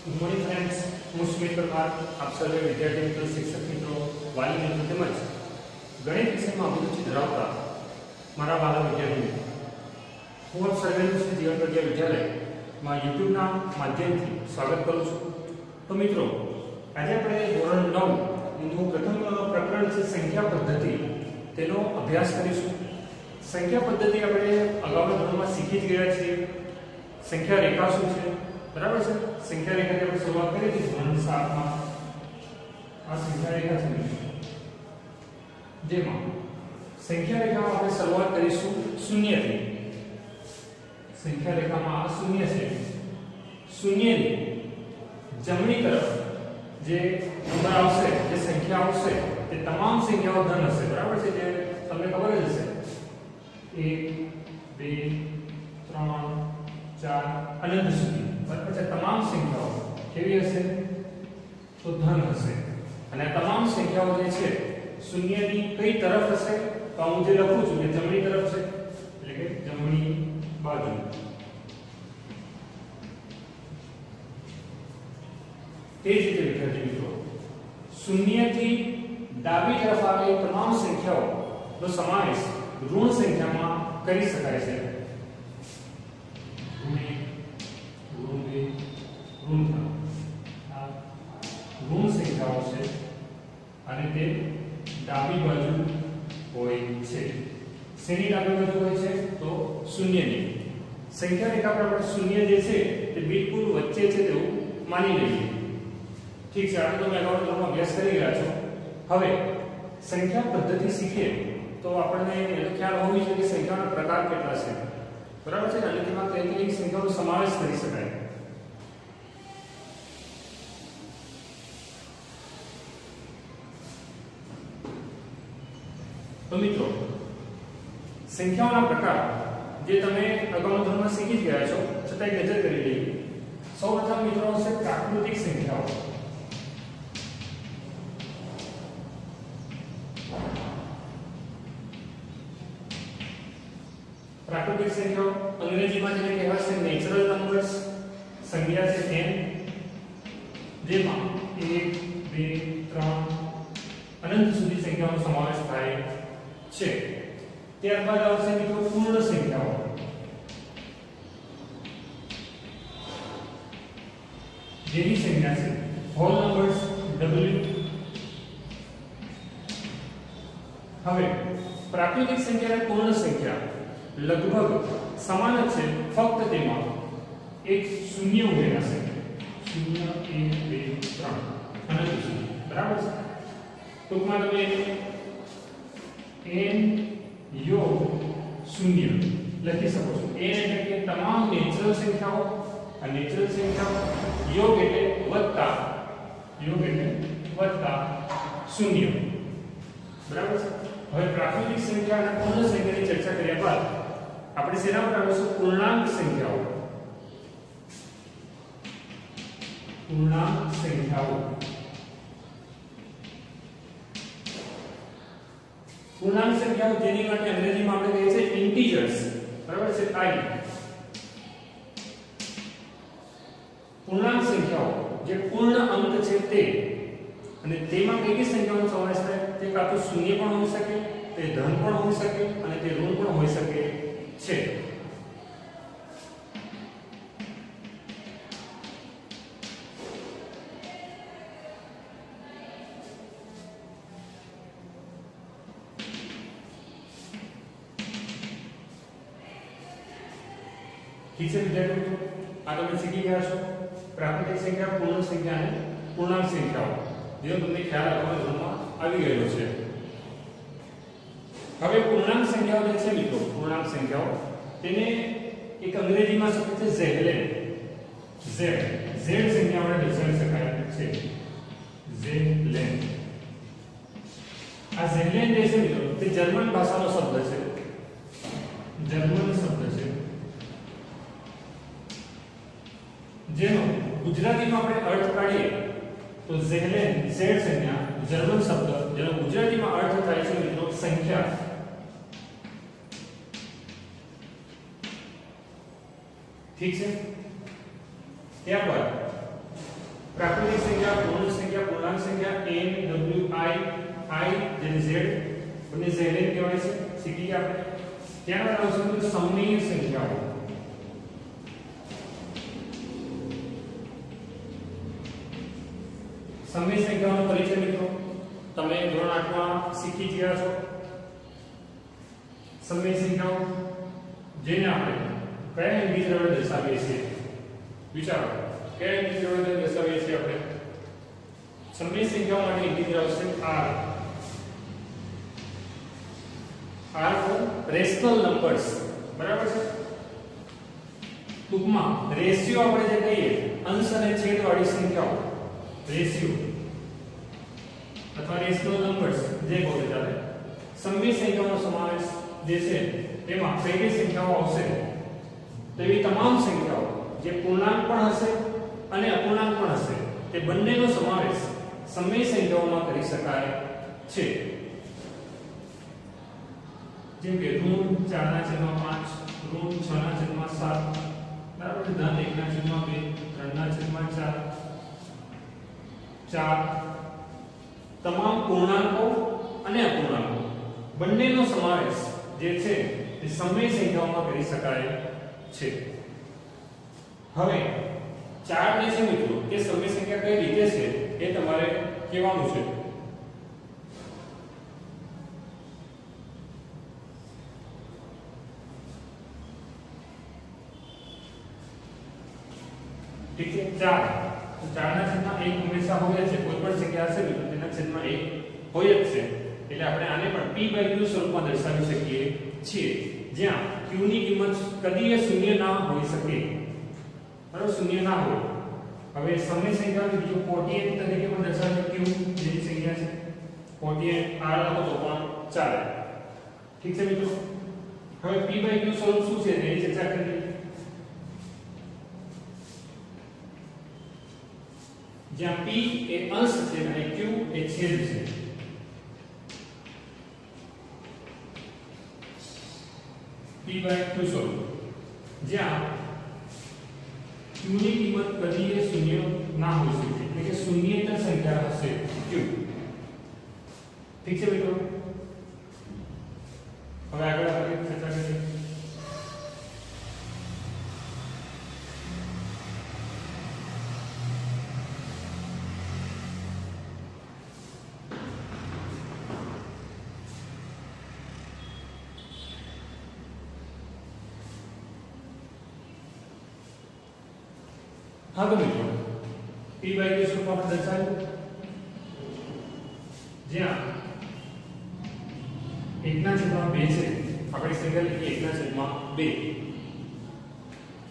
Good morning friends, હું સુમિત પરમાર આપ સર્વે વિદ્યાર્થી મિત્રો, શિક્ષક મિત્રો, વાલી મિત્રો તેમજ ગણિત વિષયમાં અભિરુચિ ધરાવતા મારા વાલા વિદ્યાર્થી મિત્રો, હું આપ સર્વેનું શ્રી જીવન પ્રજ્ઞા વિદ્યાલયમાં યુટ્યુબના માધ્યમથી સ્વાગત કરું છું. તો મિત્રો, આજે આપણે ધોરણ 9 નું પ્રથમ પ્રકરણ છે સંખ્યા પદ્ધતિ, તેનો અભ્યાસ કરીશું. સંખ્યા પદ્ધતિ આપણે અગાઉના ધોરણમાં શીખી જ ગયા છીએ. સંખ્યા રેખા શું છે, બરાબર છે? સંખ્યા રેખાથી આપણે શરૂઆત કરી હતી ધોરણ 7 માં. આ સંખ્યા રેખા છે, જેમાં સંખ્યા રેખામાં આપણે શરૂઆત કરીશું શૂન્યથી. સંખ્યા રેખામાં આ શૂન્ય છે. શૂન્યની જમણી તરફ જે નંબર આવશે, જે સંખ્યા આવશે, તે તમામ સંખ્યાઓ ધન હશે, બરાબર છે? જે તમને ખબર જ હશે. 1 2 3 4 અનંત સુધી, બરાબર છે? તમામ સંખ્યાઓ કેવી હશે? તો ધન હશે. અને તમામ સંખ્યાઓ જે છે શૂન્યની કઈ તરફ હશે? તો હું જે લખું છું કે જમણી તરફ છે, એટલે કે જમણી બાજુ. તે જ રીતે વિદ્યાર્થી મિત્રો, શૂન્યથી ડાબી તરફ આવેલી તમામ સંખ્યાઓનો સમાવેશ ઋણ સંખ્યામાં કરી શકાય છે. ઋણ સંખ્યાઓ છે અને તે ડાબી બાજુ હોય છે. શેની ડાબી બાજુ હોય છે? તો શૂન્યની. સંખ્યા રેખા પર આપણે શૂન્ય જે છે તે બિલકુલ વચ્ચે છે તેવું માની લઈએ. ઠીક છે, આપણે તમે અગાઉના ધોરણમાં અભ્યાસ કરી રહ્યા છો. હવે સંખ્યા પદ્ધતિ શીખીએ તો આપણને એનો ખ્યાલ હોવો જોઈએ કે સંખ્યાના પ્રકાર કેટલા છે, બરાબર છે? અને તેમાં કઈ કઈ સંખ્યાઓનો સમાવેશ કરી શકાય. તો મિત્રો, સંખ્યાઓના પ્રકાર જે તમે અગાઉના ધોરણમાં શીખી જ ગયા છો, છતાં એક નજર કરી લઈએ. સૌપ્રથમ મિત્રો છે પ્રાકૃતિક સંખ્યાઓ. પ્રાકૃતિક સંખ્યાઓ અંગ્રેજીમાં જેને કહેવાય છે નેચરલ નંબર્સ, સંખ્યા છે n, જેમાં 1 2 3 અનંત સુધી સંખ્યાઓનો સમાવેશ થાય છે. ત્યારબાદ આવશે મિત્રો પૂર્ણ સંખ્યાઓ. જેની સંખ્યા છે હોલ નંબર્સ w. હવે પ્રાકૃતિક સંખ્યા અને પૂર્ણ સંખ્યા લગભગ સમાન જ છે, ફક્ત તેમાં એક શૂન્ય ઉમેરા છે. 0 1 2 3 અનંત સુધી, બરાબર છે? ટૂંકમાં તમે n યોગ શૂન્ય લખી શકો છો. n એટલે કે તમામ નેચરલ સંખ્યાઓ, આ નેચરલ સંખ્યાઓ, યોગ એટલે વત્તા શૂન્ય, બરાબર છે? હવે પ્રાકૃતિક સંખ્યા અને પૂર્ણ સંખ્યાની ચર્ચા કર્યા બાદ આપણે શેના પર આવીશું? પૂર્ણાંક સંખ્યાઓ. પૂર્ણાંક સંખ્યાઓ. પૂર્ણાંક સંખ્યાઓ જેની માટે અંગ્રેજીમાં આપણે કહીએ છીએ ઇન્ટીજર્સ, બરાબર છે? i. પૂર્ણાંક સંખ્યાઓ જે પૂર્ણ અંક છે તે, અને તેમાં કઈ કઈ સંખ્યાઓનો સમાવેશ થાય? તે કાં તો શૂન્ય પણ હોઈ શકે, તે ધન પણ હોઈ શકે અને તે ઋણ પણ હોઈ શકે છે. ઠીક છે વિદ્યાર્થી મિત્રો, આ તમે શીખી ગયા છો પ્રાકૃતિક સંખ્યા, પૂર્ણ સંખ્યા અને પૂર્ણાંક સંખ્યાઓ, જેનો તમને ખ્યાલ આપવાનો ધોરણમાં આવી ગયેલો છે. હવે પૂર્ણાંક સંખ્યાઓ જે છે મિત્રો, પૂર્ણાંક સંખ્યાઓ, તેને એક અંગ્રેજીમાં શબ્દ છે ઝેડલેન. z સંખ્યા વડે દર્શાવી શકાય છે. ઝેડલેન. આ ઝેડલેન જે છે મિત્રો, તે જર્મન ભાષાનો શબ્દ છે. જર્મન શબ્દ છે, જેનો ગુજરાતીમાં આપણે અર્થ કાઢીએ તો ઝેડલેન, ઝેડ સંખ્યા, જર્મન શબ્દ, જેનો ગુજરાતીમાં અર્થ થાય છે મિત્રો સંખ્યા. ઠીક છે? ત્યારબાદ પ્રાકૃતિક સંખ્યા, પૂર્ણાંક સંખ્યા, પૂર્ણાંક સંખ્યા n w i જેને z બંને zn કહેવાય છે, શીખી ગયા આપણે. ત્યારબાદ આવશે સમય સંખ્યાઓ. સમય સંખ્યાઓનો પરિચય મિત્રો તમે ધોરણ 8 માં શીખી ગયા છો. સમય સંખ્યાઓ જેને આપણે કયા ઇન્ટિજર વડે દર્શાવીએ છીએ? વિચારો, કયા ઇન્ટિજર વડે દર્શાવીએ છીએ આપણે? સમય સંખ્યાઓ માટે ઇન્ટિજર આવશે r ફોર રેશનલ નંબર્સ. બરાબર છે. ટૂંકમાં રેશિયો આપણે જે કહીએ અંશ અને છેદ વાળી સંખ્યાઓ, રેશિયો અથવા રેશનલ નંબર્સ જે બોલે ચાલે. સમય સંખ્યાઓનો સમાવેશ જે છે તેમાં કઈ કઈ સંખ્યાઓ આવશે? તો એવી તમામ સંખ્યાઓ જે પૂર્ણાંક પણ હશે અને અપૂર્ણાંક પણ હશે તે બંનેનો સમાવેશ સમય સંખ્યાઓમાં કરી શકાય છે. જેમ કે ઋણ 4/5, ઋણ 6/7, બરાબર છે, ધન 1/2, 3/4, 4 તમામ પૂર્ણાંકો અને અપૂર્ણાંકો બંનેનો સમાવેશ જે છે તે સમય સંખ્યાઓમાં કરી શકાય છે. હવે 4 ને છે મિત્રો કે સમય સંખ્યા કઈ રીતે છે એ તમારે કહેવાનું છે. ઠીક છે. 4 4/1 હંમેશા હોય છે. કોઈ પણ સંખ્યા હશે તો તેના છેદમાં 1 હોય જ છે. એટલે આપણે આને પણ p/q સ્વરૂપમાં દર્શાવી શકીએ છીએ, જ્યાં q ની કિંમત કદીય શૂન્ય ના હોઈ શકે. બરાબર, શૂન્ય ના હોય. હવે સમય સંખ્યાને બીજું 48 તરીકે પણ દર્શાવીએ. q જેની સંખ્યા છે 48, r લખો તો પણ ચાલે. ઠીક છે મિત્રો. હવે p/q સ્વરૂપ શું છે તેની ચર્ચા કરીએ. જ્યાં p એ અંશ છે અને q એ છેદ છે. p/q સ્વરૂપ જ્યાં q ની કિંમત કદીય શૂન્ય ના હોઈ શકે, એટલે કે શૂન્યેતર સંખ્યા હશે q. ઠીક છે મિત્રો. હવે આગળ આપણે ચર્ચા કરીએ. હા તો મિત્રો p/q સ્વરૂપ આપણે દર્શાવ્યું, જ્યાં 1/2 છે. આપણે સંખ્યા લખીએ 1/2.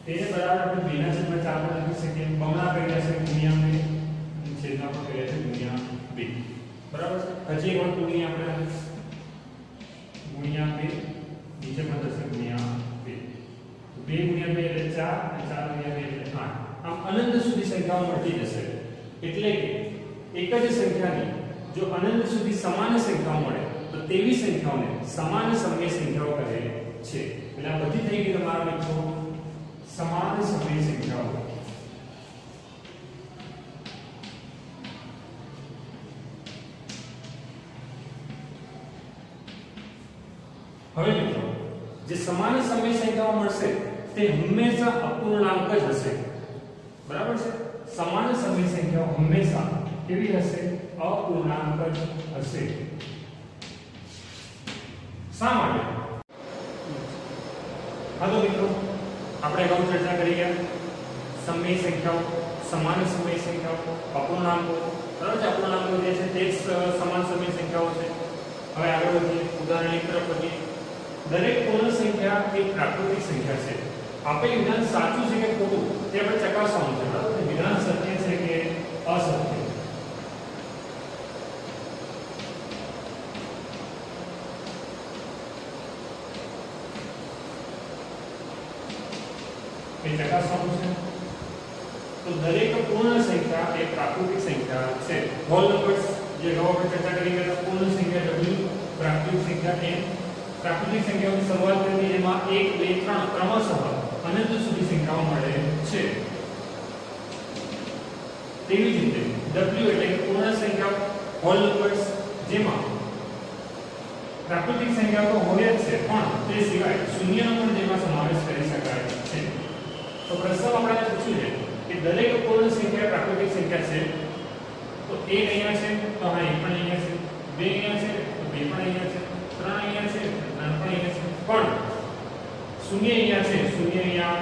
તેને બરાબર આપણે 2/4 પર લખી શકીએ. બમણા કર્યા છે ગુણ્યા 2 અને છેદમાં પણ કર્યા છે ગુણ્યા 2. બરાબર છે. હજી એક વાર ગુણ્યા આપણે ગુણ્યા 2, નીચે પણ થશે ગુણ્યા 2. 2 ગુણ્યા 2 એટલે 4 અને 4 ગુણ્યા 2 એટલે 8. આમ અનંત સુધી સંખ્યાઓ મળતી જશે. એટલે કે એક જ સંખ્યાની જો અનંત સુધી સમાન સંખ્યાઓ મળે તો તેવી સંખ્યાઓને સમાન સમય સંખ્યાઓ કહે છે. એટલે આ બધી થઈ ગઈ તમારા મિત્રો સમાન સમય સંખ્યાઓ. હવે મિત્રો જે સમાન સમય સંખ્યાઓ મળશે તે હંમેશા અપૂર્ણાંક જ હશે. બરાબર છે. સમાન સમય સંખ્યાઓ હંમેશા કેવી હશે? અપૂર્ણાંક જ હશે. શા માટે? હા તો મિત્રો આપણે અગાઉ ચર્ચા કરી ગયા સમય સંખ્યાઓ, સમાન સમય સંખ્યાઓ, અપૂર્ણાંકો. બરાબર છે. અપૂર્ણાંકો જે છે તે જ સમાન સમય સંખ્યાઓ છે. હવે આગળ વધીએ, ઉદાહરણ એક તરફ વધીએ. દરેક પૂર્ણ સંખ્યા એક પ્રાકૃતિક સંખ્યા છે. આપેલ વિધાન સાચું છે કે ખોટું તે આપણે ચકાસવાનું છે. બરાબર છે. વિધાન સત્ય છે કે અસત્ય. એ ચકાસવાનું છે. તો દરેક પૂર્ણ સંખ્યા એ પ્રાકૃતિક સંખ્યા છે. હોલ નંબર્સ જે અગાઉ આપણે ચર્ચા કરી ગયા. પૂર્ણ સંખ્યા w, પ્રાકૃતિક સંખ્યા n. પ્રાકૃતિક સંખ્યાઓની શરૂઆત કરી એમાં 1, 2, 3 ક્રમશઃ અનંત સુધી સંખ્યાઓ મળે છે. તેવી જ રીતે w એટલે કે પૂર્ણ સંખ્યા હોલ નંબર્સ, જેમાં પ્રાકૃતિક સંખ્યા તો હોય જ છે પણ તે સિવાય શૂન્યનો પણ જેમાં સમાવેશ કરી શકાય છે. તો પ્રશ્ન આપણે પૂછ્યું છે કે દરેક પૂર્ણ સંખ્યા પ્રાકૃતિક સંખ્યા છે. તો 1 અહીંયા છે, તો હા 1 પણ અહીંયા છે, 2 અહીંયા છે, તો 2 પણ અહીંયા છે, 3 અહીંયા છે, 3 પણ અહીંયા છે, પણ શૂન્ય અહીંયા છે, શૂન્ય અહીંયા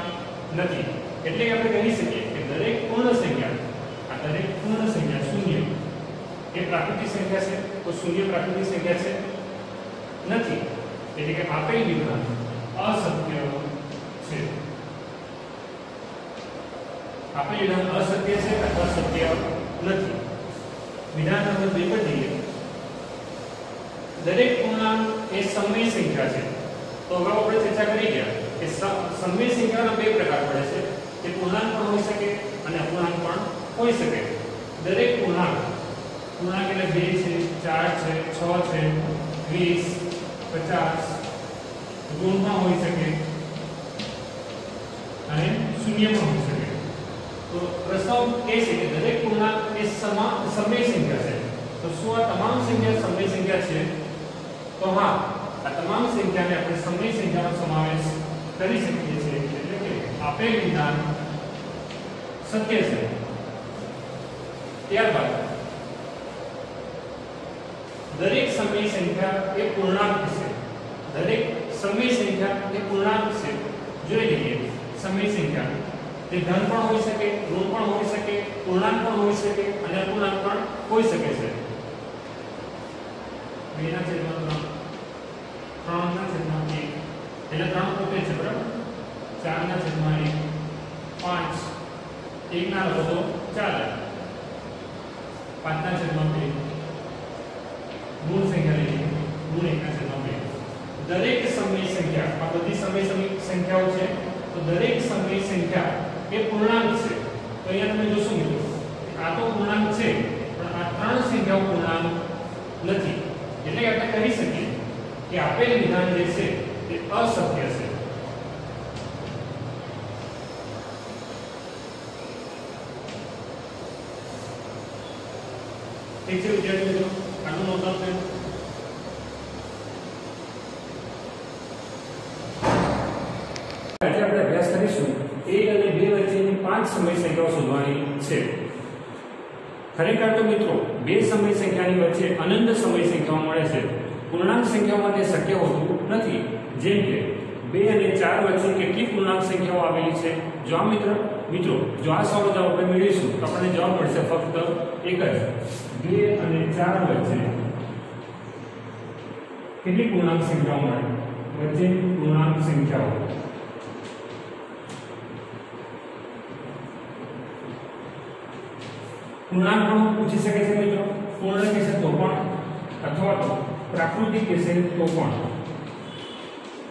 નથી. એટલે કે આપણે કહી શકીએ કે દરેક પૂર્ણ સંખ્યા, આ દરેક પૂર્ણ સંખ્યા શૂન્ય એ પ્રાકૃતિક સંખ્યા છે. તો શૂન્ય પ્રાકૃતિક સંખ્યા છે નથી, એટલે કે આપેલ વિધાન અસત્ય છે. આપેલ વિધાન અસત્ય છે અથવા સત્ય નથી. વિધાન નંબર 2 પર જઈએ. દરેક પૂર્ણાંક એ સમય સંખ્યા છે. તો અગાઉ આપણે ચર્ચા કરી ગયા કે સમય સંખ્યાના બે પ્રકાર પડે છે, કે પૂર્ણાંક પણ હોઈ શકે અને અપૂર્ણાંક પણ હોઈ શકે. દરેક પૂર્ણાંક એટલે 2 છે, 4 છે, 6 છે, 20, 50 ઋણ પણ હોઈ શકે અને શૂન્ય પણ હોઈ શકે. તો પ્રશ્ન એ છે કે દરેક પૂર્ણાંક એ સમય સંખ્યા છે. તો શું આ તમામ સંખ્યા સમય સંખ્યા છે? તો હા, આ તમામ સંખ્યાને આપણે સમય સંખ્યાનો સમાવેશ કરી શકીએ છીએ. એટલે કે આપેલ વિધાન સત્ય છે. ત્યારબાદ દરેક સમય સંખ્યા એ પૂર્ણાંક છે. દરેક સમય સંખ્યા એ પૂર્ણાંક છે. જોઈ લઈએ સમય સંખ્યા તે ધન પણ હોઈ શકે, ઋણ પણ હોઈ શકે, પૂર્ણાંક પણ હોઈ શકે અને અપૂર્ણાંક પણ હોઈ શકે છે. 2 ના છેદમાં 3, 3 ના છેદમાં 1 એટલે 3 પોતે છે, બરાબર. 4 ના છેદમાં 1, 5, 1 ના લખો તો 4, 5 ના છેદમાં 2, ઋણ સંખ્યા લઈએ, ઋણ 1 ના છેદમાં 2. દરેક સમય સંખ્યા, આ બધી સમય સંખ્યાઓ છે. તો દરેક સમય સંખ્યા એ પૂર્ણાંક છે. તો અહીંયા તમે જોશો મિત્રો, આ તો પૂર્ણાંક છે પણ આ ત્રણ સંખ્યાઓ પૂર્ણાંક નથી. એટલે કે આપણે કહી શકીએ કે આપેલ વિધાન જે છે તે અસત્ય છે. ઠીક છે વિદ્યાર્થી મિત્રો, આનું નોટ ડાઉન કરો. આજે આપણે અભ્યાસ કરીશું 1 અને 2 વચ્ચેની 5 સમય સંખ્યાઓ શોધવાની છે. ખરેખર તો મિત્રો બે સમય સંખ્યાની વચ્ચે અનંત સમય સંખ્યાઓ મળે છે. પૂર્ણાંક સંખ્યાઓમાં તે શક્ય હોતું નથી. જેમ કે 2 અને 4 વચ્ચે કેટલી પૂર્ણાંક સંખ્યાઓ આવેલી છે? જો મિત્રો જો આ સવાલ જવાબ આપણે મેળવીશું તો આપણને જવાબ મળશે ફક્ત એક જ. 2 અને 4 વચ્ચે કેટલી પૂર્ણાંક સંખ્યાઓ મળે? વચ્ચે પૂર્ણાંક સંખ્યાઓ પૂર્ણાંક પણ પૂછી શકે છે મિત્રો. પૂર્ણ કહેશે તો પણ, અથવા તો પ્રાકૃતિક કહેશે તો પણ,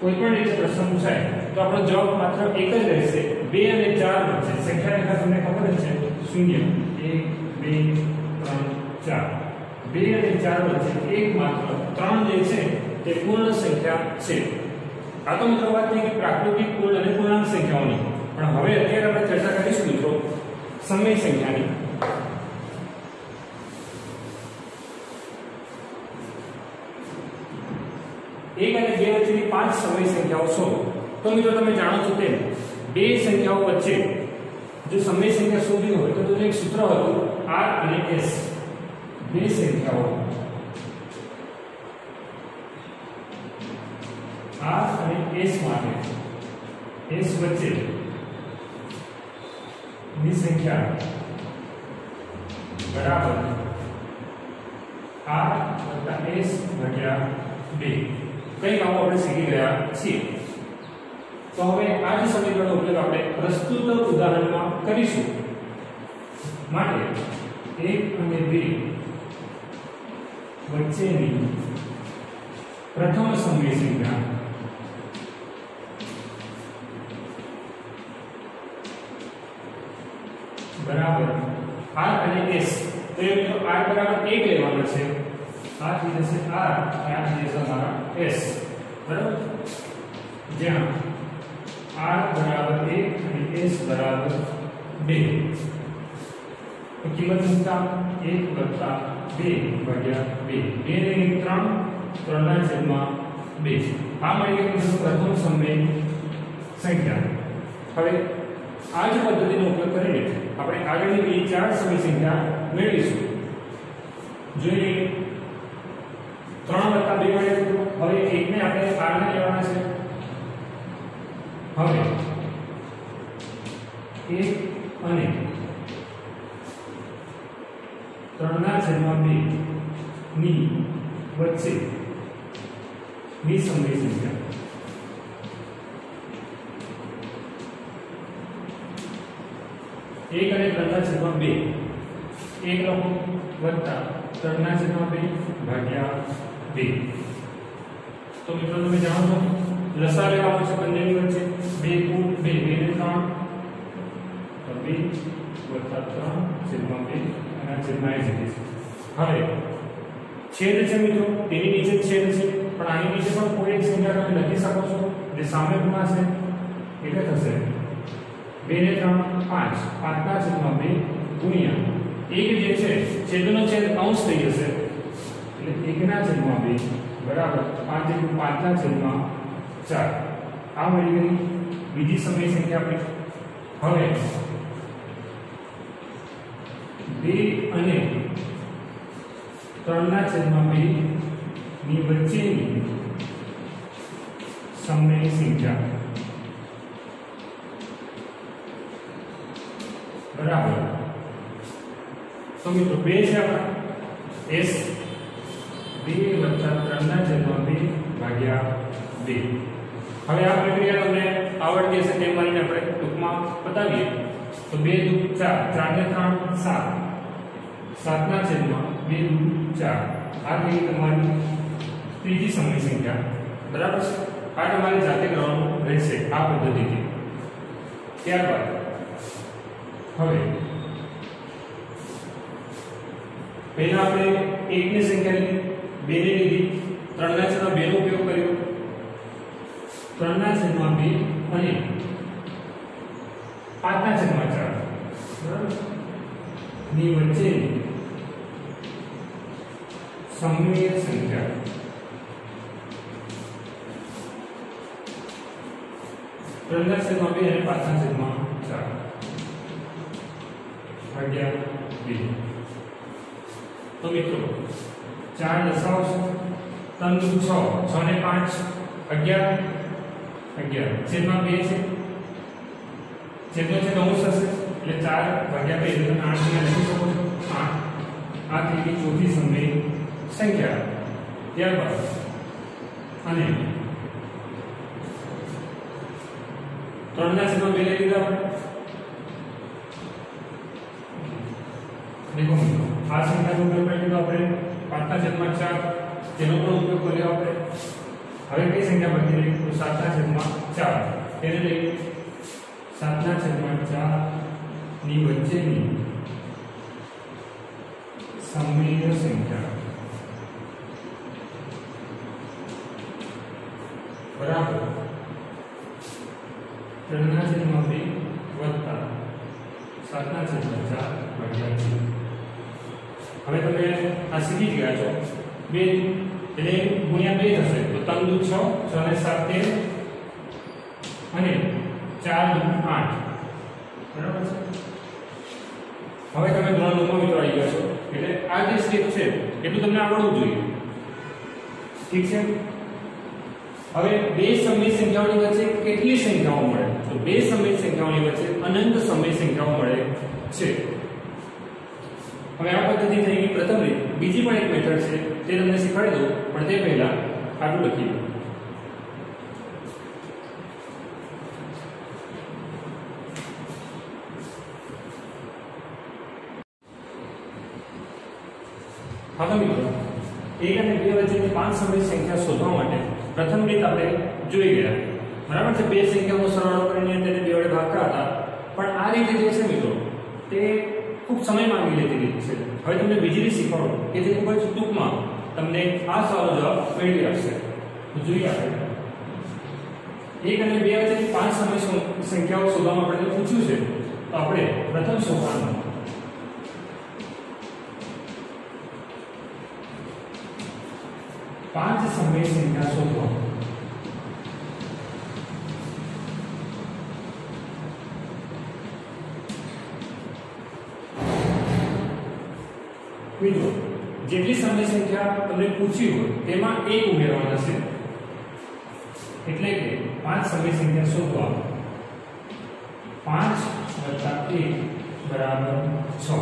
કોઈ પણ રીતે પ્રશ્ન પૂછાય તો આપણો જવાબ માત્ર એક જ રહેશે. 2 અને 4 વચ્ચે સંખ્યા રેખા તમને ખબર જ છે, 0, 1, 2, 3, 4. 2 અને 4 વચ્ચે એકમાત્ર 3 જે છે તે પૂર્ણ સંખ્યા છે. આ તો મિત્રો વાત થઈ કે પ્રાકૃતિક, પૂર્ણ અને પૂર્ણાંક સંખ્યાઓની. પણ હવે અત્યારે આપણે ચર્ચા કરીશું મિત્રો સમય સંખ્યાની. 1 અને 2 વચ્ચેની 5 સમય સંખ્યાઓ શોધો. તો મિત્રો તમે જાણો છો તેમ બે સંખ્યાઓ વચ્ચે જો સમય સંખ્યા શોધવી હોય તો તેનું એક સૂત્ર હતું r અને s. બે સંખ્યાઓ r અને s માટે s વચ્ચે ની સંખ્યા બરાબર r + s ભાગ્યા 2. કઈ કામો આપણે શીખી ગયા છીએ. તો હવે આ જ સમીકરણનો ઉપયોગ આપણે પ્રસ્તુત ઉદાહરણમાં કરીશું. માટે 1 અને 2 વચ્ચેની પ્રથમ સમય સંખ્યા બરાબર r અને s. તો એ મિત્રો r બરાબર 1 લેવાનો છે. આ થઈ જશે r અને આ થઈ જશે અમારા s. બરાબર, જ્યાં r બરાબર 1 અને s બરાબર 2. તો કિંમત મૂકતા 1 + 2 ભાગ્યા 2 2 ને 3 3 ના છેદમાં 2 આ મળી ગઈ મિત્રો પ્રથમ સમય સંખ્યા. હવે આ જ પદ્ધતિનો ઉપયોગ કરીને આપણે આગળની બીજી ચાર સમય સંખ્યા મેળવીશું. જોઈએ 3 + 2 મળે મિત્રો. હવે એકને આપણે આગળ લેવાના છે. હવે 1 અને 3 ના છેદમાં 2 ની વચ્ચે ની સમય સંખ્યા. एक અને 3 ના છેદમાં 2 1 લખો વત્તા 3 ના છેદમાં 2 ભાગ્યા 2. તો મિત્રો તમે જાણો છો લસા લેવાનો છે બંનેની વચ્ચે 2 કુલ 2 2 ને 3 તો 2 વત્તા 3 છેદમાં 2 અને આ છેદમાં આવી જશે. હવે છેદ છે મિત્રો તેની નીચે છેદ છે પણ આની નીચે પણ કોઈ એક સંખ્યા તમે લખી શકો છો જે સામે ગુણા છે એટલે થશે 2 ને 3 5 5 ના છેદમાં 2 ગુણ્યા 1 જે છે છેદનો છેદ અંશ થઈ જશે એટલે 1 ના છેદમાં 2 બરાબર 5 × 5 ના છેદમાં 4. આ મળી ગઈ બીજી સમય સંખ્યા આપણી. હવે 2 અને 3 ના છેદમાં 2 ની વચ્ચેની સમય સંખ્યા બરાબર. તો મિત્રો 2 છે આપણા s 2 + 3 ના છેદમાં 2 ભાગ્યા 2. હવે આ પ્રક્રિયા તમને આવડતી હશે તેમ માનીને આપણે ટૂંકમાં બતાવીએ તો 2 × 2 = 4 4 ને 3 7 7 ના છેદમાં 2 × 4 આ થઈ તમારી ત્રીજી સમય સંખ્યા બરાબર છે. આ તમારે જાતે કરવાનું રહેશે આ પદ્ધતિથી. ત્યારબાદ હવે પહેલા આપણે 1 ની સંખ્યા લીધી 2 ને લીધી 3 ના છેદમાં 2 નો ઉપયોગ કર્યો 3 ના છેદમાં 2 અને 5 ના છેદમાં 4 બરાબર ની વચ્ચે સમય સંખ્યા ત્રણ ના છેદમાં 2 અને 5 ના છેદમાં 4 ભાગ્યા 2. તો મિત્રો 4 લસાઓ છે 3 × 6 6 ને 5 11 11 છેદમાં 2 છે છેદનો છેદ અંશ હશે એટલે 4 ભાગ્યા 2 એટલે 8 ને લખી શકો છો 8. આ થઈ ગઈ ચોથી સમય સંખ્યા. ત્યારબાદ અને 3 ના છેદમાં 2 લઈ લીધા આપણે. દેખો મિત્રો આ સંખ્યાનો ઉપયોગ કરી લીધો આપણે 5 ના છેદમાં 4 તેનો પણ ઉપયોગ કર્યો આપણે. હવે કઈ સંખ્યા બચી રહી તો 7 ના છેદમાં 4 તેને લઈ 7 ના છેદમાં 4 ની વચ્ચેની સમય સંખ્યા બરાબર 3 ના છેદમાં 2 વત્તા 7 ના છેદમાં 4 ભાગ્યા 2. હવે તમે આ શીખી ગયા છો 2 એટલે ગુણ્યા 2 થશે તો 3 × 6 6 ને 7 13 અને 4 × 8 બરાબર છે. હવે તમે ધોરણ 9 માં મિત્રો આવી ગયા છો એટલે આ જે સ્ટેપ છે એટલું તમને આવડવું જોઈએ. ઠીક છે. હવે બે સમય સંખ્યાઓની વચ્ચે કેટલી સંખ્યાઓ મળે તો બે સમય સંખ્યાઓની વચ્ચે અનંત સમય સંખ્યાઓ મળે છે. હવે આ પદ્ધતિ થઈ ગઈ પ્રથમ રીત. બીજી પણ એક મેથડ છે તે તમને શીખવાડી દઉં પણ તે પહેલા આટલું લખી દો. હા તો મિત્રો 1 અને 2 વચ્ચેની 5 સમય સંખ્યા શોધવા માટે પ્રથમ રીત આપણે જોઈ ગયા બરાબર છે. બે સંખ્યાનો સરવાળો કરીને તેને 2 વડે ભાગતા હતા પણ આ રીતે જે છે મિત્રો તે ખૂબ સમય માંગી લેતી રીત છે. હવે તમને બીજી રીત શીખવાડો કે જે ખૂબ જ ટૂંકમાં તમને આ સવાલનો જવાબ મેળવી આપશે. તો જોઈએ આપણે 1 અને 2 વચ્ચેની 5 સમય સંખ્યાઓ શોધવામાં આપણે પૂછ્યું છે તો આપણે પ્રથમ સોપાનમાં 5 સમય સંખ્યા શોધો। મિત્રો જેટલી સમય સંખ્યા તમને પૂછી હોય તેમાં 1 ઉમેરવાના છે, એટલે કે 5 સમય સંખ્યા શોધવા। 5 + 1 = 6।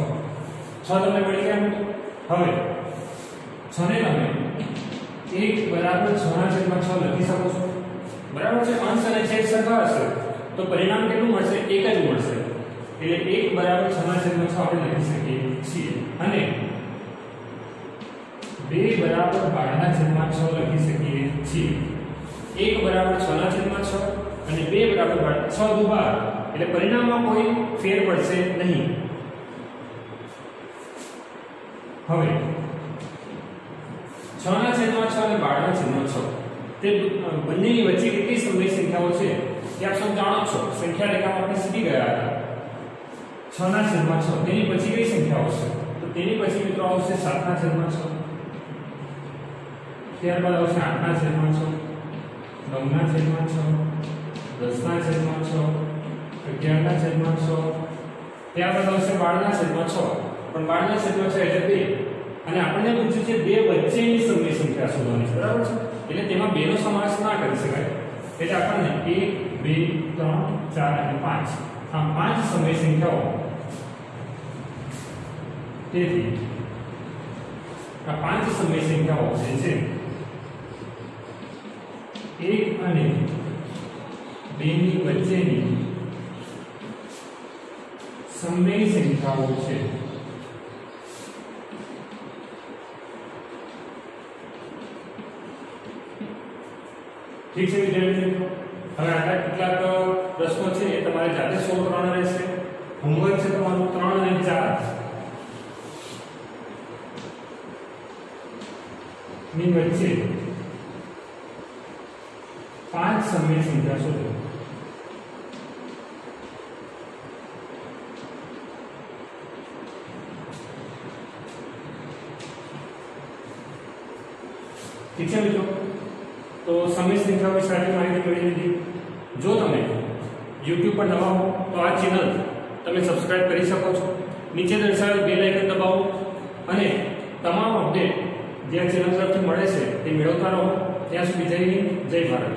6 તમને મળી ગયા મિત્રો। હવે 6 ને તમે 1 = 6/6 લખી શકો છો, બરાબર છે। અંશ અને છેદ સરખા હશે તો પરિણામ કેટલું મળશે? 1 જ મળશે, એટલે 1 = 6/6 આપણે લખી શકીએ છીએ, અને 2 = 12/6 લખી શકીએ છીએ। 1 = 6/6 અને 2 = 6 × 12, એટલે પરિણામમાં કોઈ ફેર પડશે નહીં। હવે 6/6 અને 12/6 તે બંનેની વચ્ચે કેટલી સમય સંખ્યાઓ છે તે આપ સૌ જાણો છો। સંખ્યા રેખામાં આપણે સીધી ગયા હતા। 6/6 તેની પછી કઈ સંખ્યાઓ છે? તો તેની પછી મિત્રો આવશે 7/6, ત્યારબાદ આવશે 8/6, 9/6, 10/6, 11/6, ત્યારબાદ આવશે 12/6, પણ 12/6 એટલે 2, અને આપણને પૂછ્યું છે 2 વચ્ચેની સમય સંખ્યા શોધવાની છે, બરાબર છે। એટલે તેમાં 2 નો સમાવેશ ના કરી શકાય, એટલે આપણને 1, 2, 3, 4 અને 5 આ 5 સમય સંખ્યાઓ, તેથી આ 5 સમય સંખ્યાઓ છે 1 અને 2 ની વચ્ચેની સમય સંખ્યાઓ છે। ઠીક છે વિદ્યાર્થી મિત્રો, હવે આટલા કેટલાક પ્રશ્નો છે એ તમારે જાતે સોલ્વ કરવાના રહેશે। હોમવર્ક છે તમારું 3 અને 4 ની વચ્ચે 5 સમય સંખ્યા શોધો। ઠીક છે મિત્રો, તો સમય સંખ્યા વિશે સારી માહિતી મળી લીધી। જો તમે YouTube પર નવા હો તો આ ચેનલ તમે સબસ્ક્રાઇબ કરી શકો છો, નીચે દર્શાવેલ બેલ આઇકન દબાવો અને તમામ અપડેટ જે આ ચેનલ તરફથી મળે છે તે મેળવતા રહો। ત્યાં સુધી જય હિન્દ, જય ભારત।